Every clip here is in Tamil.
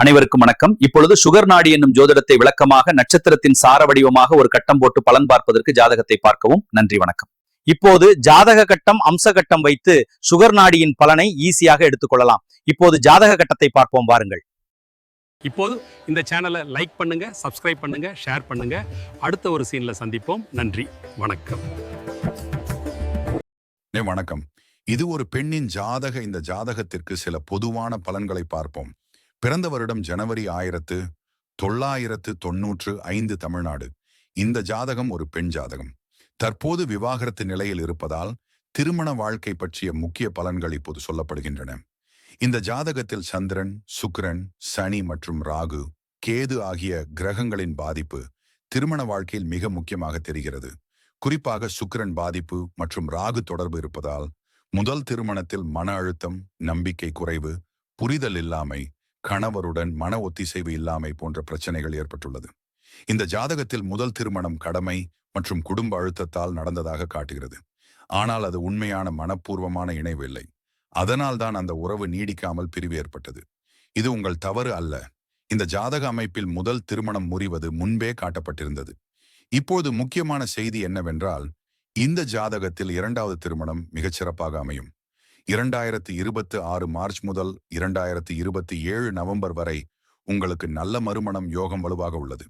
அனைவருக்கும் வணக்கம். இப்பொழுது சுகர் நாடி என்னும் ஜோதிடத்தை விளக்கமாக நட்சத்திரத்தின் சார வடிவமாக ஒரு கட்டம் போட்டு பலன் பார்ப்பதற்கு ஜாதகத்தை பார்க்கவும். நன்றி, வணக்கம். இப்போது ஜாதக கட்டம், அம்ச கட்டம் வைத்து சுகர் நாடியின் பலனை ஈஸியாக எடுத்துக்கொள்ளலாம். இப்போது ஜாதக கட்டத்தை பார்ப்போம் வாருங்கள். இப்போது இந்த சேனலை லைக் பண்ணுங்க, சப்ஸ்கிரைப் பண்ணுங்க, ஷேர் பண்ணுங்க. அடுத்த ஒரு சீன்ல சந்திப்போம். நன்றி, வணக்கம். வணக்கம். இது ஒரு பெண்ணின் ஜாதக. இந்த ஜாதகத்திற்கு சில பொதுவான பலன்களை பார்ப்போம். பிறந்த வருடம் ஜனவரி 1995 தமிழ்நாடு. இந்த ஜாதகம் ஒரு பெண் ஜாதகம். தற்போது விவாகரத்து நிலையில் இருப்பதால் திருமண வாழ்க்கை பற்றிய முக்கிய பலன்கள் இப்போது சொல்லப்படுகின்றன. இந்த ஜாதகத்தில் சந்திரன், சுக்கிரன், சனி மற்றும் ராகு, கேது ஆகிய கிரகங்களின் பாதிப்பு திருமண வாழ்க்கையில் மிக முக்கியமாக தெரிகிறது. குறிப்பாக சுக்கிரன் பாதிப்பு மற்றும் ராகு தொடர்பு இருப்பதால் முதல் திருமணத்தில் மன அழுத்தம், நம்பிக்கை குறைவு, புரிதல் இல்லாமை, கணவருடன் மன ஒத்திசைவு இல்லாமை போன்ற பிரச்சனைகள் ஏற்பட்டுள்ளது. இந்த ஜாதகத்தில் முதல் திருமணம் கடமை மற்றும் குடும்ப அழுத்தத்தால் நடந்ததாக காட்டுகிறது. ஆனால் அது உண்மையான மனப்பூர்வமான இணைவு இல்லை. அதனால்தான் அந்த உறவு நீடிக்காமல் பிரிவு ஏற்பட்டது. இது உங்கள் தவறு அல்ல. இந்த ஜாதக அமைப்பில் முதல் திருமணம் முறிவது முன்பே காட்டப்பட்டிருந்தது. இப்போது முக்கியமான செய்தி என்னவென்றால், இந்த ஜாதகத்தில் இரண்டாவது திருமணம் மிகச்சிறப்பாக அமையும். 2026 மார்ச் முதல் 2027 நவம்பர் வரை உங்களுக்கு நல்ல மறுமணம் யோகம் வலுவாக உள்ளது.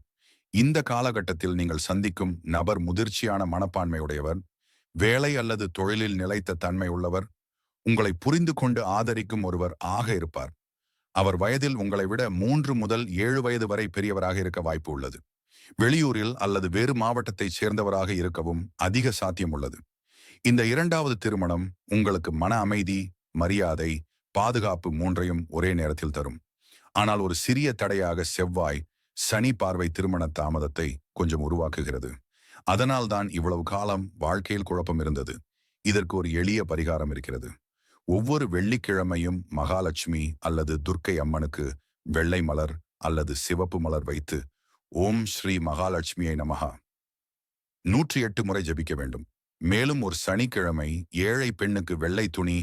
இந்த காலகட்டத்தில் நீங்கள் சந்திக்கும் நபர் முதிர்ச்சியான மனப்பான்மையுடையவர், வேலை அல்லது தொழிலில் நிலைத்த தன்மை உள்ளவர், உங்களை புரிந்து கொண்டு ஆதரிக்கும் ஒருவர் ஆக இருப்பார். அவர் வயதில் உங்களை விட 3 முதல் 7 வயது வரை பெரியவராக இருக்க வாய்ப்பு உள்ளது. வெளியூரில் அல்லது வேறு மாவட்டத்தைச் சேர்ந்தவராக இருக்கவும் அதிக சாத்தியம் உள்ளது. இந்த இரண்டாவது திருமணம் உங்களுக்கு மன அமைதி, மரியாதை, பாதுகாப்பு மூன்றையும் ஒரே நேரத்தில் தரும். ஆனால் ஒரு சிறிய தடையாக செவ்வாய், சனி பார்வை திருமண தாமதத்தை கொஞ்சம் உருவாக்குகிறது. அதனால்தான் இவ்வளவு காலம் வாழ்க்கையில் குழப்பம் இருந்தது. இதற்கு ஒரு எளிய பரிகாரம் இருக்கிறது. ஒவ்வொரு வெள்ளிக்கிழமையும் மகாலட்சுமி அல்லது துர்க்கை அம்மனுக்கு வெள்ளை மலர் அல்லது சிவப்பு மலர் வைத்து ஓம் ஸ்ரீ மகாலட்சுமியை நமஹா 108 முறை ஜபிக்க வேண்டும். மேலும் ஒரு சனிக்கிழமை ஏழை பெண்ணுக்கு வெள்ளை துணி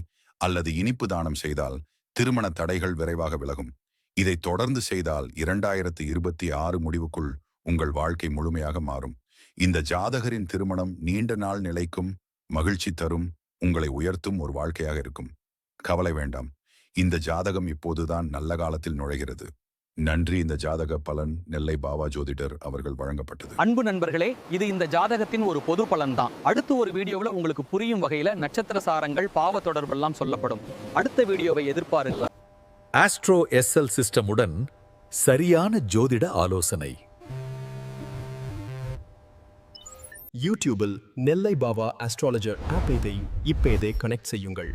அல்லது இனிப்பு தானம் செய்தால் திருமண தடைகள் விரைவாக விலகும். இதை தொடர்ந்து செய்தால் 2026 முடிவுக்குள் உங்கள் வாழ்க்கை முழுமையாக மாறும். இந்த ஜாதகரின் திருமணம் நீண்ட நாள் நிலைக்கும், மகிழ்ச்சி தரும், உங்களை உயர்த்தும் ஒரு வாழ்க்கையாக இருக்கும். கவலை வேண்டாம். இந்த ஜாதகம் இப்போதுதான் நல்ல காலத்தில் நுழைகிறது. நன்றி. இந்த ஜாதக பலன் நெல்லை பாவா ஜோதிடர் அவர்கள் வழங்கப்பட்டது. அன்பு நண்பர்களே, இது இந்த ஜாதகத்தின் ஒரு பொது பலன் தான். அடுத்த ஒரு வீடியோவில் உங்களுக்கு புரியும் வகையில நட்சத்திர சாரங்கள், பாவ தொடர்பெல்லாம் சொல்லப்படும். அடுத்த வீடியோவை எதிர்பாருங்கள். ஆஸ்ட்ரோ எஸ்எல் சிஸ்டமுடன் சரியான ஜோதிட ஆலோசனை. யூடியூபில் நெல்லை பாவா ஆஸ்ட்ராலஜர் ஆப்பை இப்போதே கனெக்ட் செய்யுங்கள்.